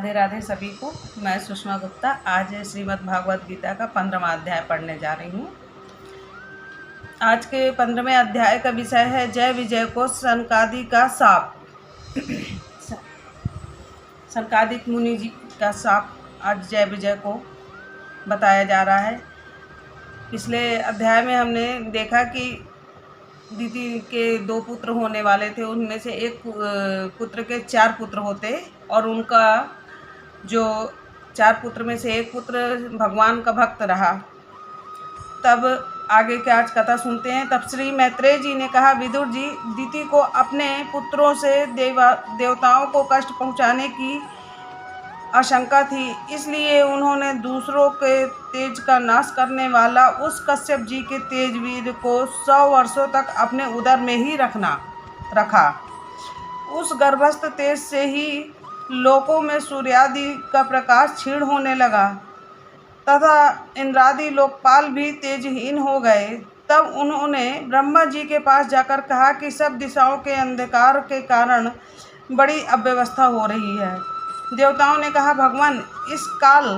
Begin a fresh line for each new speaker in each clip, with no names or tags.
राधे राधे सभी को। मैं सुषमा गुप्ता आज श्रीमद् भागवत गीता का 15वां अध्याय पढ़ने जा रही हूँ। आज के 15वें अध्याय का विषय है जय विजय को सनकादि का शाप। सनकादिक मुनि जी का शाप आज जय विजय को बताया जा रहा है। पिछले अध्याय में हमने देखा कि दीति के 2 पुत्र होने वाले थे, उनमें से एक पुत्र के 4 पुत्र होते और उनका जो 4 पुत्र में से एक पुत्र भगवान का भक्त रहा। तब आगे के आज कथा सुनते हैं। तब श्री मैत्रेय जी ने कहा, विदुर जी, दीति को अपने पुत्रों से देवताओं को कष्ट पहुंचाने की आशंका थी, इसलिए उन्होंने दूसरों के तेज का नाश करने वाला उस कश्यप जी के तेजवीर को 100 वर्षों तक अपने उदर में ही रखा। उस गर्भस्थ तेज से ही लोकों में सूर्यादि का प्रकाश क्षीण होने लगा तथा इंद्रादि लोकपाल भी तेजहीन हो गए। तब उन्होंने ब्रह्मा जी के पास जाकर कहा कि सब दिशाओं के अंधकार के कारण बड़ी अव्यवस्था हो रही है। देवताओं ने कहा, भगवान, इस काल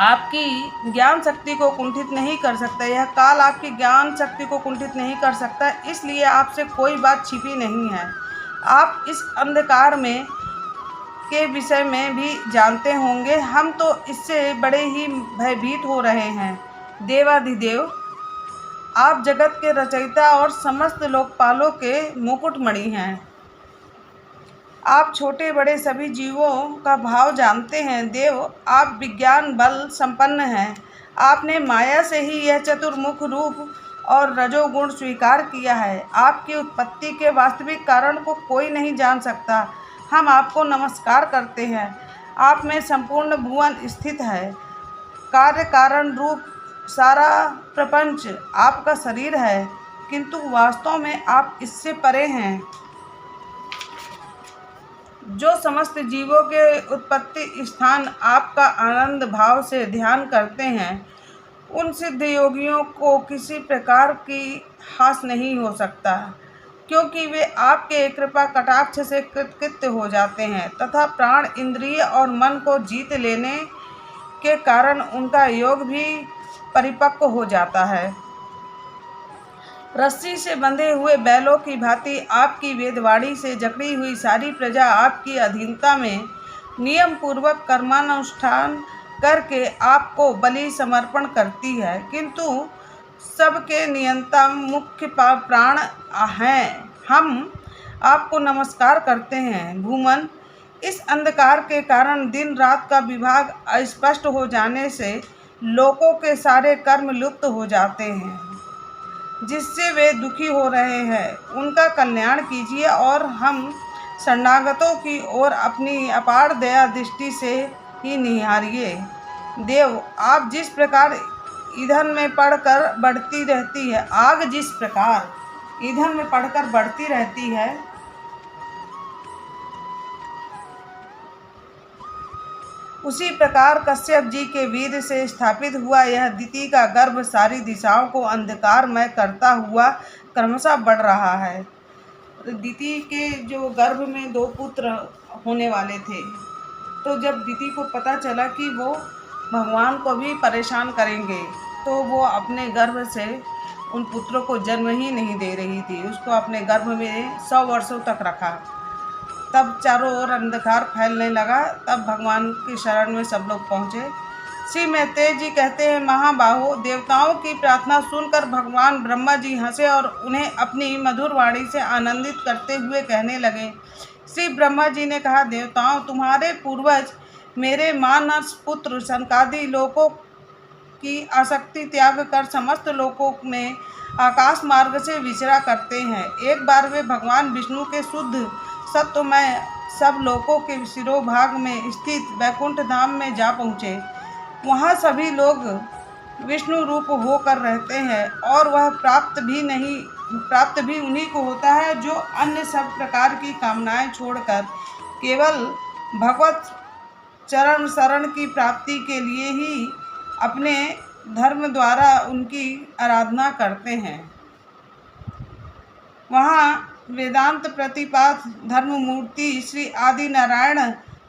आपकी ज्ञान शक्ति को कुंठित नहीं कर सकता। यह काल आपकी ज्ञान शक्ति को कुंठित नहीं कर सकता, इसलिए आपसे कोई बात छिपी नहीं है। आप इस अंधकार में के विषय में भी जानते होंगे। हम तो इससे बड़े ही भयभीत हो रहे हैं। देवाधिदेव, आप जगत के रचयिता और समस्त लोकपालों के मुकुटमणि हैं। आप छोटे बड़े सभी जीवों का भाव जानते हैं। देव, आप विज्ञान बल संपन्न हैं। आपने माया से ही यह चतुर्मुख रूप और रजोगुण स्वीकार किया है। आपकी उत्पत्ति के वास्तविक कारण को कोई नहीं जान सकता। हम आपको नमस्कार करते हैं। आप में संपूर्ण भुवन स्थित है। कार्य कारण रूप सारा प्रपंच आपका शरीर है, किंतु वास्तव में आप इससे परे हैं। जो समस्त जीवों के उत्पत्ति स्थान आपका आनंद भाव से ध्यान करते हैं, उन सिद्ध योगियों को किसी प्रकार की हास नहीं हो सकता, क्योंकि वे आपके कृपा कटाक्ष से कृतकृत्य हो जाते हैं तथा प्राण, इंद्रिय और मन को जीत लेने के कारण उनका योग भी परिपक्व हो जाता है। रस्सी से बंधे हुए बैलों की भांति आपकी वेदवाणी से जकड़ी हुई सारी प्रजा आपकी अधीनता में नियम पूर्वक कर्मानुष्ठान करके आपको बलि समर्पण करती है, किंतु सबके नियंता मुख्य प्राण हैं। हम आपको नमस्कार करते हैं। भूमन, इस अंधकार के कारण दिन रात का विभाग अस्पष्ट हो जाने से लोगों के सारे कर्म लुप्त हो जाते हैं, जिससे वे दुखी हो रहे हैं। उनका कल्याण कीजिए और हम शरणागतों की ओर अपनी अपार दया दृष्टि से ही निहारिए। देव, आप जिस प्रकार ईंधन में पड़कर बढ़ती रहती है, आग जिस प्रकार ईंधन में पड़कर बढ़ती रहती है, उसी प्रकार कश्यप जी के वीर से स्थापित हुआ यह दीति का गर्भ सारी दिशाओं को अंधकारमय करता हुआ क्रमशः बढ़ रहा है। दीति के जो गर्भ में 2 पुत्र होने वाले थे, तो जब दीति को पता चला कि वो भगवान को भी परेशान करेंगे, तो वो अपने गर्भ से उन पुत्रों को जन्म ही नहीं दे रही थी। उसको अपने गर्भ में 100 वर्षों तक रखा। तब चारों ओर अंधकार फैलने लगा। तब भगवान की शरण में सब लोग पहुँचे। श्री मैत्रेय जी कहते हैं, महाबाहो, देवताओं की प्रार्थना सुनकर भगवान ब्रह्मा जी हंसे और उन्हें अपनी मधुर वाणी से आनंदित करते हुए कहने लगे। श्री ब्रह्मा जी ने कहा, देवताओं, तुम्हारे पूर्वज मेरे मानस पुत्र सनकादि लोकों की आसक्ति त्याग कर समस्त लोकों में आकाश मार्ग से विचरा करते हैं। एक बार वे भगवान विष्णु के शुद्ध सत्वमय सब लोकों के शिरोभाग में स्थित वैकुंठ धाम में जा पहुँचे। वहाँ सभी लोग विष्णु रूप होकर रहते हैं और वह प्राप्त भी उन्हीं को होता है जो अन्य सब प्रकार की कामनाएं छोड़कर केवल भगवत चरण शरण की प्राप्ति के लिए ही अपने धर्म द्वारा उनकी आराधना करते हैं। वहाँ वेदांत प्रतिपाद धर्ममूर्ति श्री आदि नारायण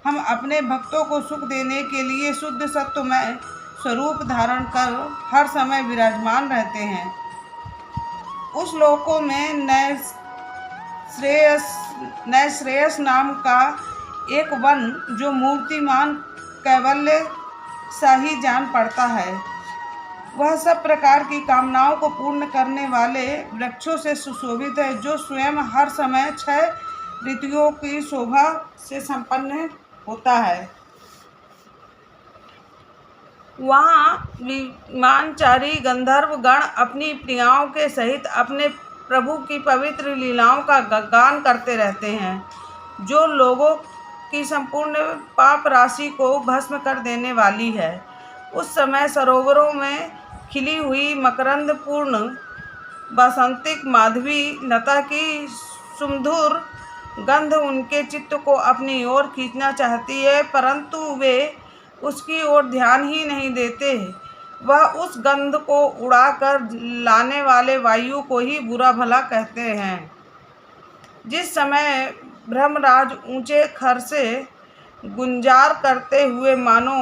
हम अपने भक्तों को सुख देने के लिए शुद्ध सत्वमय स्वरूप धारण कर हर समय विराजमान रहते हैं। उस लोकों में नैश्रेयस नाम का एक वन जो मूर्तिमान कैवल्य सा ही जान पड़ता है, वह सब प्रकार की कामनाओं को पूर्ण करने वाले वृक्षों से सुशोभित है, जो स्वयं हर समय 6 ऋतुओं की शोभा से संपन्न होता है। वहाँ विमानचारी गंधर्व गण अपनी प्रियाओं के सहित अपने प्रभु की पवित्र लीलाओं का गान करते रहते हैं, जो लोगों की संपूर्ण पाप राशि को भस्म कर देने वाली है। उस समय सरोवरों में खिली हुई मकरंद पूर्ण बसंतिक माधवी लता की सुमधुर गंध उनके चित्त को अपनी ओर खींचना चाहती है, परंतु वे उसकी ओर ध्यान ही नहीं देते। वह उस गंध को उड़ाकर लाने वाले वायु को ही बुरा भला कहते हैं। जिस समय ब्रह्मराज ऊंचे खर से गुंजार करते हुए मानो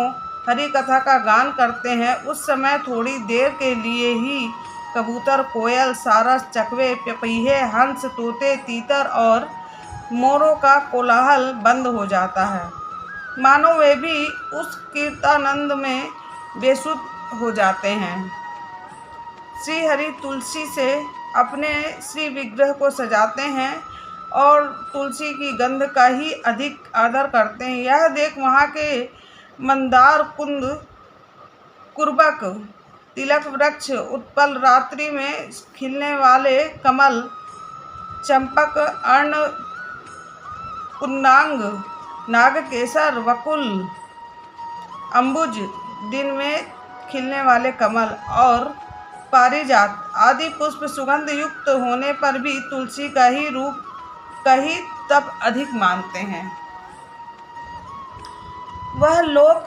हरि कथा का गान करते हैं, उस समय थोड़ी देर के लिए ही कबूतर, कोयल, सारस, चकवे, पपीहे, हंस, तोते, तीतर और मोरों का कोलाहल बंद हो जाता है, मानो वे भी उस कीर्तानंद में बेसुध हो जाते हैं। श्री हरि तुलसी से अपने श्री विग्रह को सजाते हैं और तुलसी की गंध का ही अधिक आदर करते हैं। यह देख वहाँ के मंदार, कुंद, कुर्बक, तिलक वृक्ष, उत्पल रात्रि में खिलने वाले कमल, चंपक, अर्ण, पुन्नांग, नागकेसर, वकुल, अम्बुज, दिन में खिलने वाले कमल और पारिजात आदि पुष्प सुगंध युक्त होने पर भी तुलसी का ही रूप कहीं तब अधिक मानते हैं। वह लोक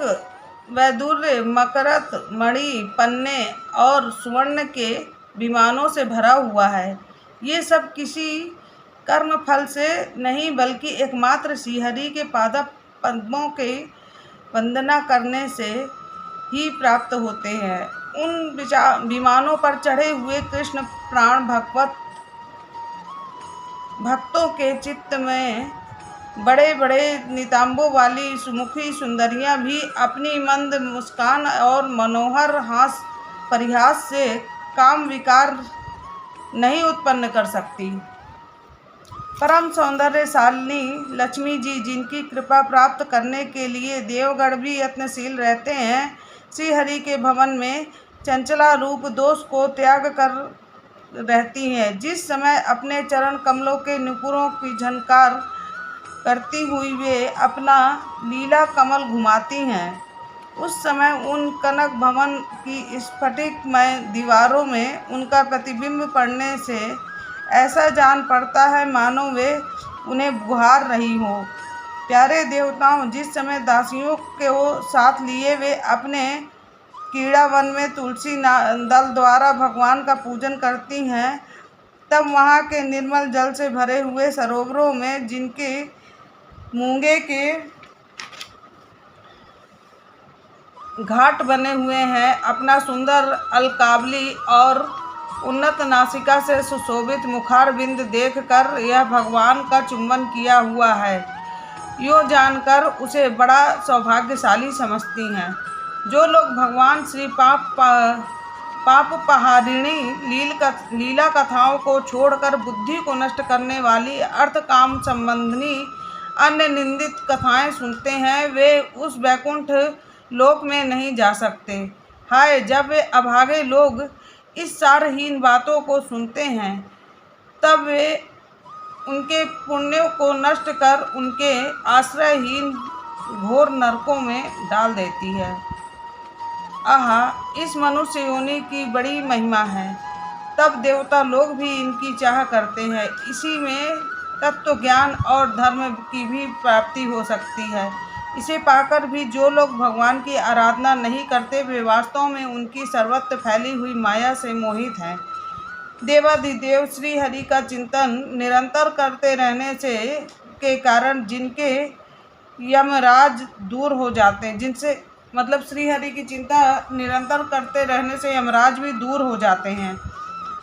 वैदुर्य, मकरत, मणि, पन्ने और सुवर्ण के विमानों से भरा हुआ है। ये सब किसी कर्म फल से नहीं बल्कि एकमात्र श्रीहरि के पाद पद्मों के वंदना करने से ही प्राप्त होते हैं। उन विमानों पर चढ़े हुए कृष्ण प्राण भक्तों के चित्त में बड़े बड़े नितांबों वाली सुमुखी सुंदरियां भी अपनी मंद मुस्कान और मनोहर हास परिहास से काम विकार नहीं उत्पन्न कर सकती। परम सौंदर्यशालिनी लक्ष्मी जी, जिनकी कृपा प्राप्त करने के लिए देवगण भी यत्नशील रहते हैं, श्री हरि के भवन में चंचला रूप दोष को त्याग कर रहती हैं। जिस समय अपने चरण कमलों के नुपुरों की झनकार करती हुई वे अपना लीला कमल घुमाती हैं, उस समय उन कनक भवन की स्फटिकमय दीवारों में उनका प्रतिबिंब पड़ने से ऐसा जान पड़ता है मानो वे उन्हें बुहार रही हो। प्यारे देवताओं, जिस समय दासियों को साथ लिए वे अपने कीड़ा वन में तुलसी दल द्वारा भगवान का पूजन करती हैं, तब वहाँ के निर्मल जल से भरे हुए सरोवरों में जिनके मूंगे के घाट बने हुए हैं, अपना सुंदर अलकावली और उन्नत नासिका से सुशोभित मुखारविंद देखकर यह भगवान का चुंबन किया हुआ है, यो जानकर उसे बड़ा सौभाग्यशाली समझती हैं। जो लोग भगवान श्री पापपहारिणी लीला कथाओं को छोड़कर बुद्धि को नष्ट करने वाली अर्थ काम संबंधी अन्य निंदित कथाएं सुनते हैं, वे उस वैकुंठ लोक में नहीं जा सकते। हाय, जब वे अभागे लोग इस सारहीन बातों को सुनते हैं, तब वे उनके पुण्यों को नष्ट कर उनके आश्रयहीन घोर नरकों में डाल देती है। आहा, इस मनुष्य योनि की बड़ी महिमा है। तब देवता लोग भी इनकी चाह करते हैं। इसी में तत्व ज्ञान और धर्म की भी प्राप्ति हो सकती है। इसे पाकर भी जो लोग भगवान की आराधना नहीं करते, वे वास्तव में उनकी सर्वत्र फैली हुई माया से मोहित हैं। देवाधिदेव श्री हरि का चिंतन निरंतर करते रहने से के कारण जिनके यमराज दूर हो जाते हैं, जिनसे मतलब श्री हरि की चिंता निरंतर करते रहने से यमराज भी दूर हो जाते हैं।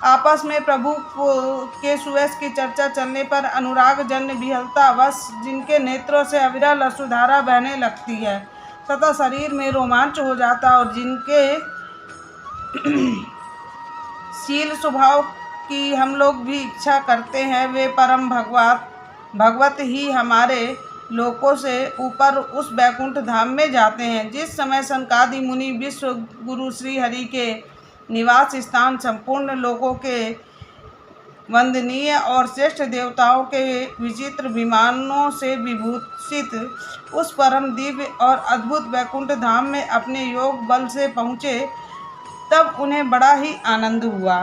आपस में प्रभु के सुयश की चर्चा चलने पर अनुराग जन्य विहलता वश जिनके नेत्रों से अविरल अश्रुधारा बहने लगती है तथा शरीर में रोमांच हो जाता और जिनके शील स्वभाव की हम लोग भी इच्छा करते हैं, वे परम भगवत ही हमारे लोकों से ऊपर उस बैकुंठ धाम में जाते हैं। जिस समय सनकादि मुनि विश्व गुरु श्री हरि के निवास स्थान संपूर्ण लोकों के वंदनीय और श्रेष्ठ देवताओं के विचित्र विमानों से विभूषित उस परम दिव्य और अद्भुत वैकुंठ धाम में अपने योग बल से पहुँचे, तब उन्हें बड़ा ही आनंद हुआ।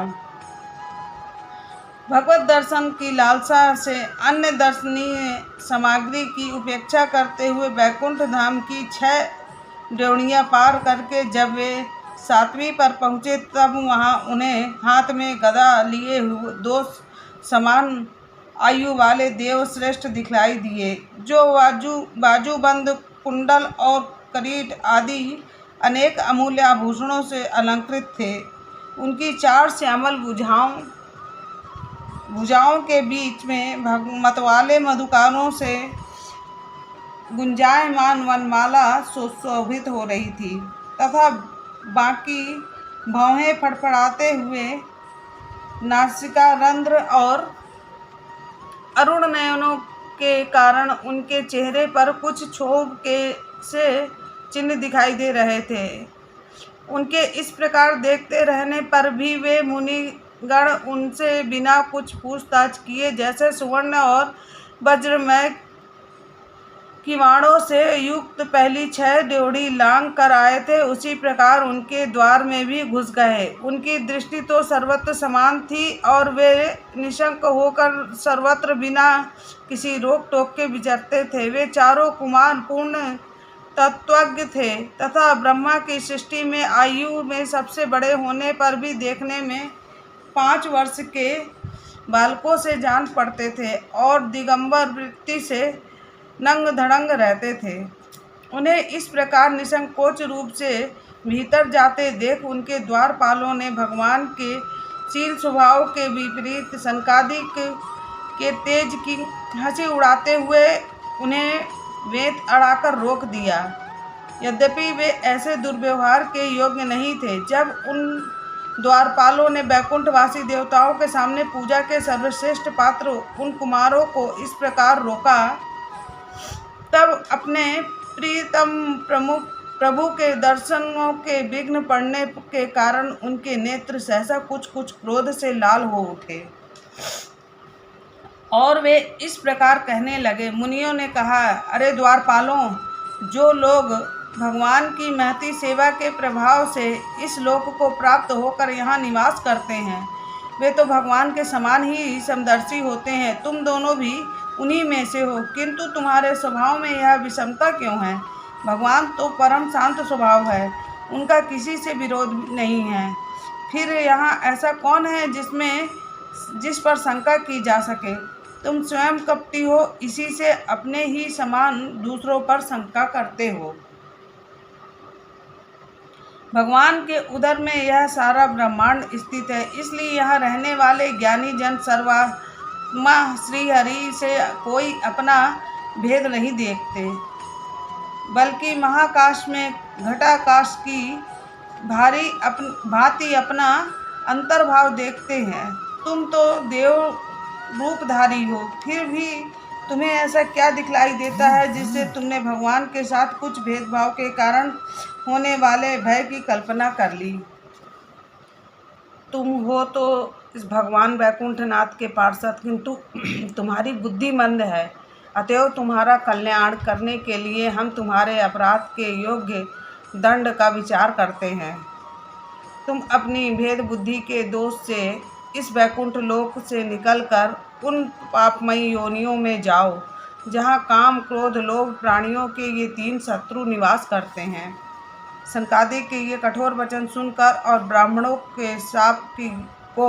भगवत दर्शन की लालसा से अन्य दर्शनीय सामग्री की उपेक्षा करते हुए वैकुंठ धाम की 6 ड्योढ़ियाँ पार करके जब वे 7वीं पर पहुँचे, तब वहाँ उन्हें हाथ में गदा लिए हुए 2 समान आयु वाले देव श्रेष्ठ दिखलाई दिए, जो बाजूबंद कुंडल और करीट आदि अनेक अमूल्य आभूषणों से अलंकृत थे। उनकी 4 श्यामल भुजाओं के बीच में मतवाले मधुकारों से गुंजायमान वनमाला सुशोभित हो रही थी तथा बाकी भौहें फड़फड़ाते हुए नासिका रंध्र और अरुण नयनों के कारण उनके चेहरे पर कुछ क्षोभ के से चिन्ह दिखाई दे रहे थे। उनके इस प्रकार देखते रहने पर भी वे मुनिगण उनसे बिना कुछ पूछताछ किए जैसे सुवर्ण और वज्रमय किवाड़ों से युक्त पहली 6 ड्योढ़ी लांघ कर आए थे, उसी प्रकार उनके द्वार में भी घुस गए। उनकी दृष्टि तो सर्वत्र समान थी और वे निशंक होकर सर्वत्र बिना किसी रोक टोक के विचरते थे। वे चारों कुमार पूर्ण तत्वज्ञ थे तथा ब्रह्मा की सृष्टि में आयु में सबसे बड़े होने पर भी देखने में 5 वर्ष के बालकों से जान पड़ते थे और दिगंबर वृत्ति से नंग धड़ंग रहते थे। उन्हें इस प्रकार निसंकोच रूप से भीतर जाते देख उनके द्वारपालों ने भगवान के शील स्वभाव के विपरीत सनकादिक के तेज की हंसी उड़ाते हुए उन्हें वेद अड़ाकर रोक दिया। यद्यपि वे ऐसे दुर्व्यवहार के योग्य नहीं थे। जब उन द्वारपालों ने बैकुंठवासी देवताओं के सामने पूजा के सर्वश्रेष्ठ पात्र उन कुमारों को इस प्रकार रोका, तब अपने प्रीतम प्रभु के दर्शनों के विघ्न पड़ने के कारण उनके नेत्र सहसा कुछ क्रोध से लाल हो उठे और वे इस प्रकार कहने लगे। मुनियों ने कहा, अरे द्वारपालों, जो लोग भगवान की महती सेवा के प्रभाव से इस लोक को प्राप्त होकर यहाँ निवास करते हैं, वे तो भगवान के समान ही समदर्शी होते हैं। तुम दोनों भी उन्हीं में से हो, किंतु तुम्हारे स्वभाव में यह विषमता क्यों है? भगवान तो परम शांत स्वभाव है, उनका किसी से विरोध नहीं है। फिर यहाँ ऐसा कौन है जिस पर शंका की जा सके? तुम स्वयं कपटी हो, इसी से अपने ही समान दूसरों पर शंका करते हो। भगवान के उदर में यह सारा ब्रह्मांड स्थित है, इसलिए यहाँ रहने वाले ज्ञानी जन सर्वात्मा श्री हरि से कोई अपना भेद नहीं देखते, बल्कि महाकाश में घटाकाश की भांति अपना अंतर्भाव देखते हैं। तुम तो देव रूपधारी हो, फिर भी तुम्हें ऐसा क्या दिखलाई देता है जिससे तुमने भगवान के साथ कुछ भेदभाव के कारण होने वाले भय की कल्पना कर ली? तुम हो तो इस भगवान वैकुंठनाथ के पार्षद, किंतु तुम्हारी बुद्धि मंद है। अतएव तुम्हारा कल्याण करने के लिए हम तुम्हारे अपराध के योग्य दंड का विचार करते हैं। तुम अपनी भेद बुद्धि के दोष से इस वैकुंठ लोक से निकलकर उन पापमयी योनियों में जाओ जहाँ काम, क्रोध, लोभ प्राणियों के ये 3 शत्रु निवास करते हैं। सनकादिक के ये कठोर वचन सुनकर और ब्राह्मणों के शाप को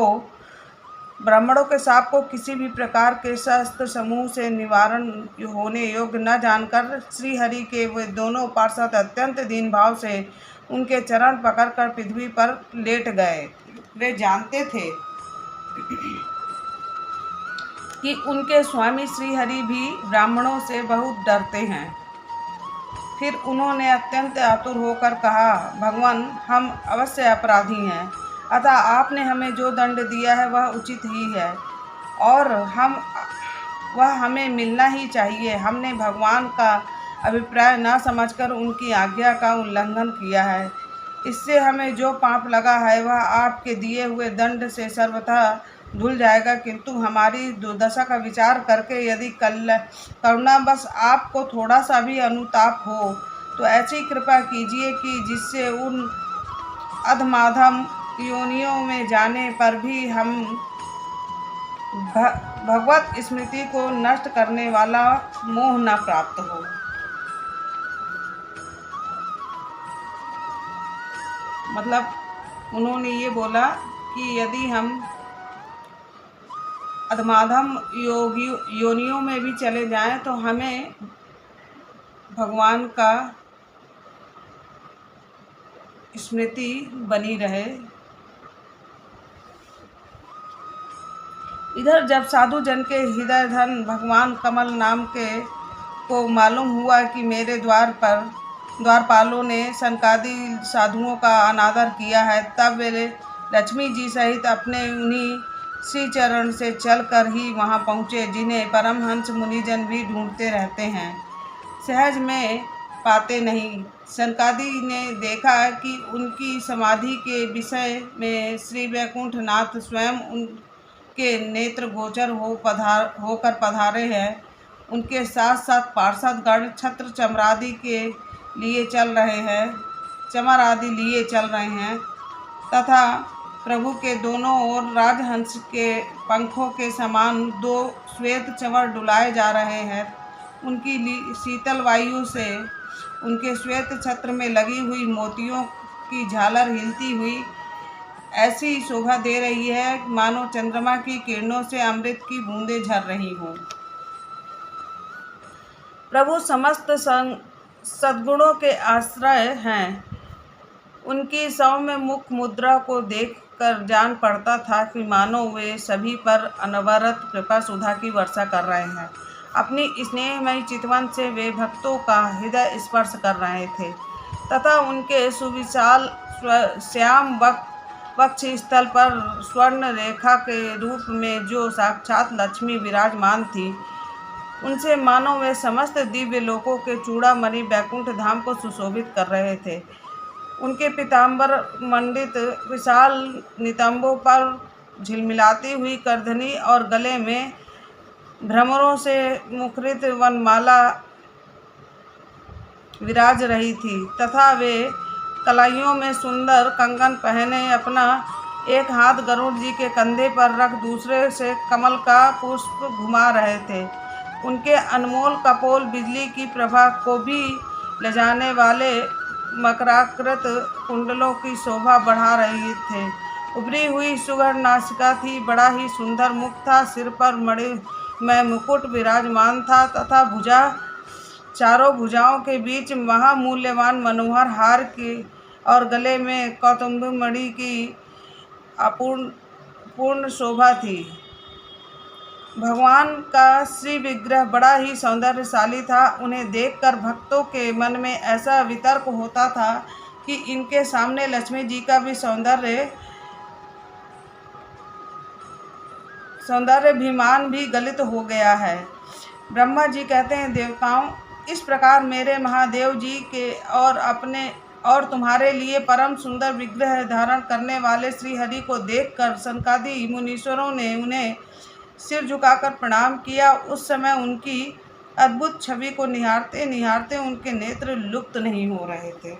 ब्राह्मणों के शाप को किसी भी प्रकार के शस्त्र समूह से निवारण होने योग्य न जानकर श्रीहरि के वे दोनों पार्षद अत्यंत दीन भाव से उनके चरण पकड़कर पृथ्वी पर लेट गए। वे जानते थे कि उनके स्वामी श्रीहरि भी ब्राह्मणों से बहुत डरते हैं। फिर उन्होंने अत्यंत आतुर होकर कहा, भगवान, हम अवश्य अपराधी हैं, अतः आपने हमें जो दंड दिया है वह उचित ही है और वह हमें मिलना ही चाहिए। हमने भगवान का अभिप्राय न समझकर उनकी आज्ञा का उल्लंघन किया है। इससे हमें जो पाप लगा है वह आपके दिए हुए दंड से सर्वथा धुल जाएगा, किंतु हमारी दुर्दशा का विचार करके यदि करुणावश आपको थोड़ा सा भी अनुताप हो तो ऐसी कृपा कीजिए कि जिससे उन अधमाधम योनियों में जाने पर भी हम भगवत स्मृति को नष्ट करने वाला मोह न प्राप्त हो। मतलब उन्होंने ये बोला कि यदि हम अधमाधम योनियों में भी चले जाएं तो हमें भगवान का स्मृति बनी रहे। इधर जब साधु जन के हृदय धन भगवान कमल नाम के को मालूम हुआ कि मेरे द्वारपालों ने सनकादि साधुओं का अनादर किया है, तब वे लक्ष्मी जी सहित अपने उन्हीं श्री चरण से चलकर ही वहां पहुँचे, जिन्हें परमहंस मुनिजन भी ढूंढते रहते हैं, सहज में पाते नहीं। सनकादि ने देखा कि उनकी समाधि के विषय में श्री वैकुंठनाथ स्वयं उनके नेत्र गोचर होकर पधारे हैं। उनके साथ साथ पार्षदगण छत्र चमर आदि लिए चल रहे हैं तथा प्रभु के दोनों ओर राजहंस के पंखों के समान दो श्वेत चंवर डुलाए जा रहे हैं। उनकी शीतल वायु से उनके श्वेत छत्र में लगी हुई मोतियों की झालर हिलती हुई ऐसी शोभा दे रही है मानो चंद्रमा की किरणों से अमृत की बूंदें झर रही हों। प्रभु समस्त सद्गुणों के आश्रय हैं। उनकी सौम्य मुख मुद्रा को देखकर जान पड़ता था कि मानो वे सभी पर अनवरत कृपा सुधा की वर्षा कर रहे हैं। अपनी स्नेहमयी चितवन से वे भक्तों का हृदय स्पर्श कर रहे थे तथा उनके सुविशाल श्याम वक्ष स्थल पर स्वर्ण रेखा के रूप में जो साक्षात लक्ष्मी विराजमान थी, उनसे मानो वे समस्त दिव्य लोकों के चूड़ामणि बैकुंठ धाम को सुशोभित कर रहे थे। उनके पीताम्बर मंडित विशाल नितंबों पर झिलमिलाती हुई करधनी और गले में भ्रमरों से मुखरित वनमाला विराज रही थी तथा वे कलाइयों में सुंदर कंगन पहने अपना एक हाथ गरुड़ जी के कंधे पर रख दूसरे से कमल का पुष्प घुमा रहे थे। उनके अनमोल कपोल बिजली की प्रभा को भी ले जाने वाले मकराकृत कुंडलों की शोभा बढ़ा रही थे। उभरी हुई सुघड़ नासिका थी, बड़ा ही सुंदर मुख था, सिर पर मणिमय मुकुट विराजमान था तथा चारों भुजाओं के बीच महामूल्यवान मनोहर हार की और गले में कौतुंब मणि की पूर्ण शोभा थी। भगवान का श्री विग्रह बड़ा ही सौंदर्यशाली था। उन्हें देखकर भक्तों के मन में ऐसा वितर्क होता था कि इनके सामने लक्ष्मी जी का भी सौंदर्याभिमान भी गलित हो गया है। ब्रह्मा जी कहते हैं, देवताओं, इस प्रकार मेरे महादेव जी के और तुम्हारे लिए परम सुंदर विग्रह धारण करने वाले श्री हरि को देखकर सनकादि मुनीश्वरों ने उन्हें सिर झुकाकर प्रणाम किया। उस समय उनकी अद्भुत छवि को निहारते निहारते उनके नेत्र लुप्त नहीं हो रहे थे।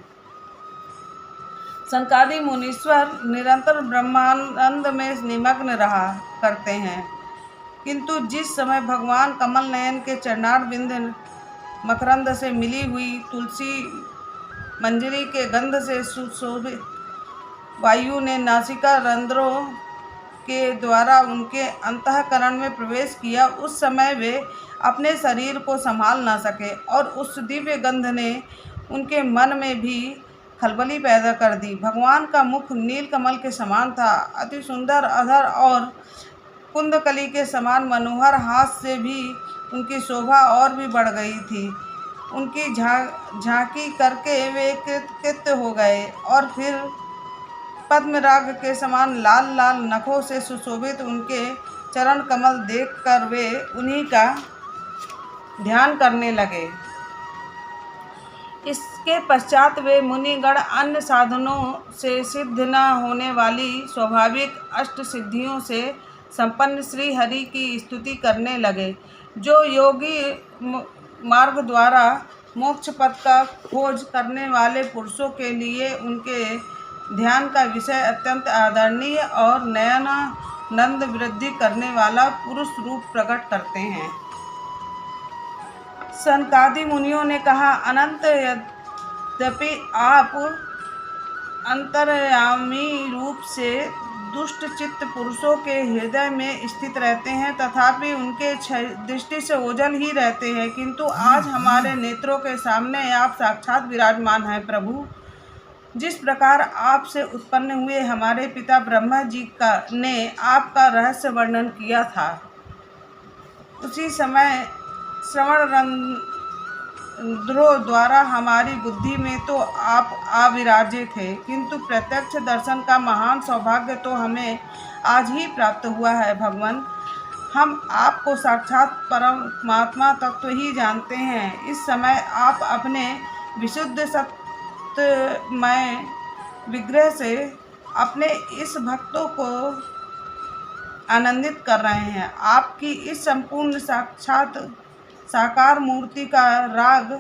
सनकादि मुनीश्वर निरंतर ब्रह्मानंद में निमग्न रहा करते हैं, किंतु जिस समय भगवान कमल नयन के चरणारविंद मकरंद से मिली हुई तुलसी मंजरी के गंध से सुशोभित वायु ने नासिका रंध्रों के द्वारा उनके अंतःकरण में प्रवेश किया, उस समय वे अपने शरीर को संभाल न सके और उस दिव्य गंध ने उनके मन में भी खलबली पैदा कर दी। भगवान का मुख नीलकमल के समान था। अति सुंदर अधर और कुंदकली के समान मनोहर हाथ से भी उनकी शोभा और भी बढ़ गई थी। उनकी झांकी करके वे कृत हो गए और फिर पद्मराग के समान लाल लाल नखों से सुशोभित उनके चरण कमल देखकर वे उन्हीं का ध्यान करने लगे। इसके पश्चात वे मुनिगण अन्य साधनों से सिद्ध न होने वाली स्वाभाविक अष्ट सिद्धियों से संपन्न श्री हरि की स्तुति करने लगे, जो योगी मार्ग द्वारा मोक्ष पथ का खोज करने वाले पुरुषों के लिए उनके ध्यान का विषय अत्यंत आदरणीय और नयनानंद वृद्धि करने वाला पुरुष रूप प्रकट करते हैं। सनकादि मुनियों ने कहा, अनंत यद्यपि आप अंतर्यामी रूप से दुष्ट चित्त पुरुषों के हृदय में स्थित रहते हैं, तथापि उनके दृष्टि से ओझल ही रहते हैं, किंतु आज हमारे नेत्रों के सामने आप साक्षात विराजमान हैं। प्रभु, जिस प्रकार आपसे उत्पन्न हुए हमारे पिता ब्रह्मा जी ने आपका रहस्य वर्णन किया था, उसी समय श्रवण रंध्रों द्वारा हमारी बुद्धि में तो आप आविराजे थे, किंतु प्रत्यक्ष दर्शन का महान सौभाग्य तो हमें आज ही प्राप्त हुआ है। भगवान, हम आपको साक्षात परमात्मा तत्व ही जानते हैं। इस समय आप अपने विशुद्ध सत्यमय विग्रह से अपने इस भक्तों को आनंदित कर रहे हैं। आपकी इस संपूर्ण साकार मूर्ति का राग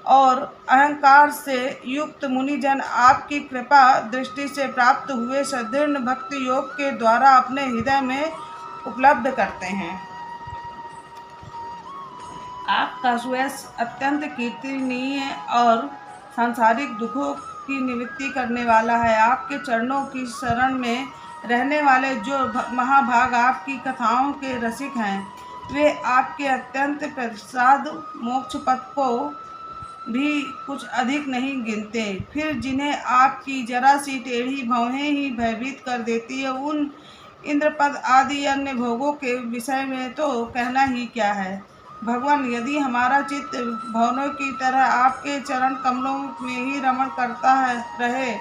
और अहंकार से युक्त मुनिजन आपकी कृपा दृष्टि से प्राप्त हुए सुदृढ़ भक्ति योग के द्वारा अपने हृदय में उपलब्ध करते हैं। आपका सुयश अत्यंत कीर्तनीय और सांसारिक दुखों की निवृत्ति करने वाला है। आपके चरणों की शरण में रहने वाले जो महाभाग आपकी कथाओं के रसिक हैं, वे आपके अत्यंत प्रसाद मोक्ष पथ को भी कुछ अधिक नहीं गिनते। फिर जिन्हें आपकी जरा सी टेढ़ी भौहें ही भयभीत कर देती है, उन इंद्रपद आदि अन्य भोगों के विषय में तो कहना ही क्या है। भगवान, यदि हमारा चित्त भवनों की तरह आपके चरण कमलों में ही रमण करता रहे,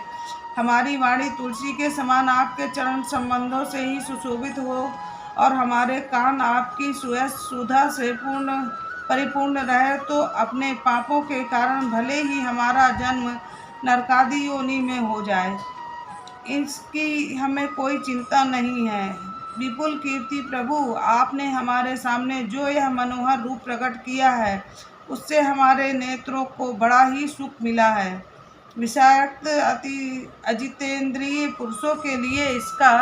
हमारी वाणी तुलसी के समान आपके चरण संबंधों से ही सुशोभित हो और हमारे कान आपकी सुयश सुधा से परिपूर्ण रहे, तो अपने पापों के कारण भले ही हमारा जन्म नरकादि योनि में हो जाए, इसकी हमें कोई चिंता नहीं है। विपुल कीर्ति प्रभु, आपने हमारे सामने जो यह मनोहर रूप प्रकट किया है, उससे हमारे नेत्रों को बड़ा ही सुख मिला है। विषाक्त अति अजितेंद्रिय पुरुषों के लिए इसका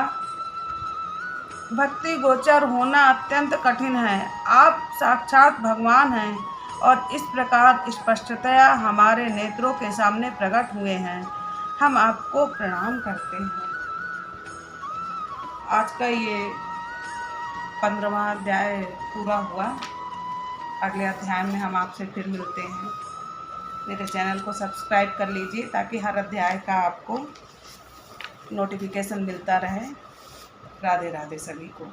भक्ति गोचर होना अत्यंत कठिन है। आप साक्षात भगवान हैं और इस प्रकार स्पष्टतया हमारे नेत्रों के सामने प्रकट हुए हैं। हम आपको प्रणाम करते हैं। आज का ये 15वां अध्याय पूरा हुआ। अगले अध्याय में हम आपसे फिर मिलते हैं। मेरे चैनल को सब्सक्राइब कर लीजिए ताकि हर अध्याय का आपको नोटिफिकेशन मिलता रहे। राधे राधे सभी को।